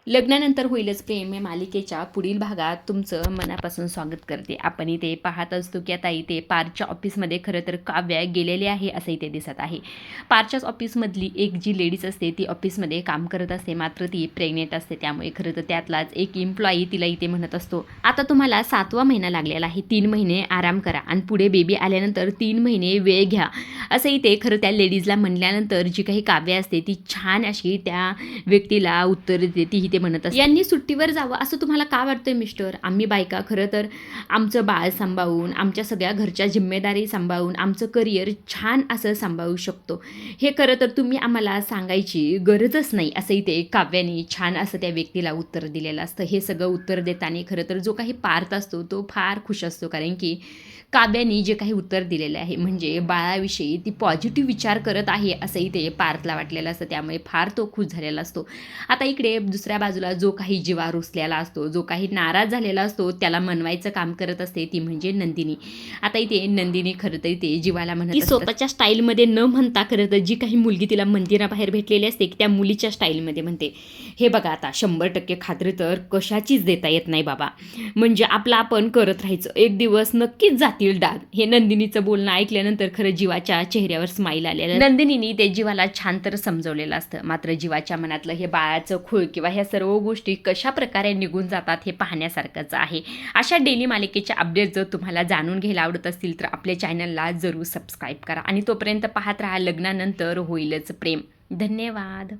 लग्नानंतर होईलच प्रेम या मालिकेच्या पुढील भागात तुमचं मनापासून स्वागत करते. आपण इथे पाहत असतो की आता इथे पारच्या ऑफिसमध्ये खरं तर काव्या गेलेली आहे असं इथे दिसत आहे. पारच्याच ऑफिसमधली एक जी लेडीज असते ती ऑफिसमध्ये काम करत असते, मात्र ती प्रेग्नेंट असते. त्यामुळे खरं तर त्यातलाच एक एम्प्लॉई तिला इथे म्हणत असतो, आता तुम्हाला 7वा महिना लागलेला आहे, 3 महिने आराम करा आणि पुढे बेबी आल्यानंतर 3 महिने वेळ घ्या असं इथे खरं त्या लेडीजला म्हणल्यानंतर जी काही काव्या असते ती छान अशी त्या व्यक्तीला उत्तर देते. ते म्हणत असतात, यांनी सुट्टीवर जावं असं तुम्हाला का वाटतंय मिस्टर? आम्ही बायका खरं तर आमचं बाळ सांभाळून, आमच्या सगळ्या घरच्या जिम्मेदारी सांभाळून, आमचं करिअर छान असं सांभाळू शकतो. हे खरं तर तुम्ही आम्हाला सांगायची गरजच नाही असं इथे काव्याने छान असं त्या व्यक्तीला उत्तर दिलेलं असतं. हे सगळं उत्तर देताना खरं तर जो काही पार्थ असतो तो फार खुश असतो, कारण की काव्याने जे काही उत्तर दिलेलं आहे म्हणजे बाळाविषयी ती पॉझिटिव्ह विचार करत आहे असं इथे पार्थला वाटलेलं असतं. त्यामुळे फार तो खुश झालेला असतो. आता इकडे दुसऱ्या बाजूला जो काही जिवा रुसलेला असतो, जो काही नाराज झालेला असतो, त्याला मनवायचं काम करत असते ती म्हणजे नंदिनी. आता इथे नंदिनी खरं तर इथे जीवाला म्हणत असते, स्वतःच्या स्टाईलमध्ये न म्हणता खरं तर जी काही मुलगी तिला मंदिराबाहेर भेटलेली असते की त्या मुलीच्या स्टाईलमध्ये म्हणते, हे बघा आता 100% खात्री तर कशाचीच देता येत नाही बाबा, म्हणजे आपलं आपण करत राहायचं, एक दिवस नक्कीच जातील डाग. हे नंदिनीचं बोलणं ऐकल्यानंतर खरं जीवाच्या चेहऱ्यावर स्माईल आलेलं. नंदिनीने ते जीवाला छान तर समजवलेलं असतं, मात्र जीवाच्या मनातलं हे बाळाचं खूळ किंवा ह्या सर्व गोष्टी कशा प्रकारे निघून जातात हे पाहण्यासारखंच आहे. अशा डेली मालिकेच्या अपडेट जर तुम्हाला जाणून घ्यायला आवडत असतील तर आपल्या चॅनलला जरूर सबस्क्राईब करा आणि तोपर्यंत पाहत राहा लग्नानंतर होईलच प्रेम. धन्यवाद.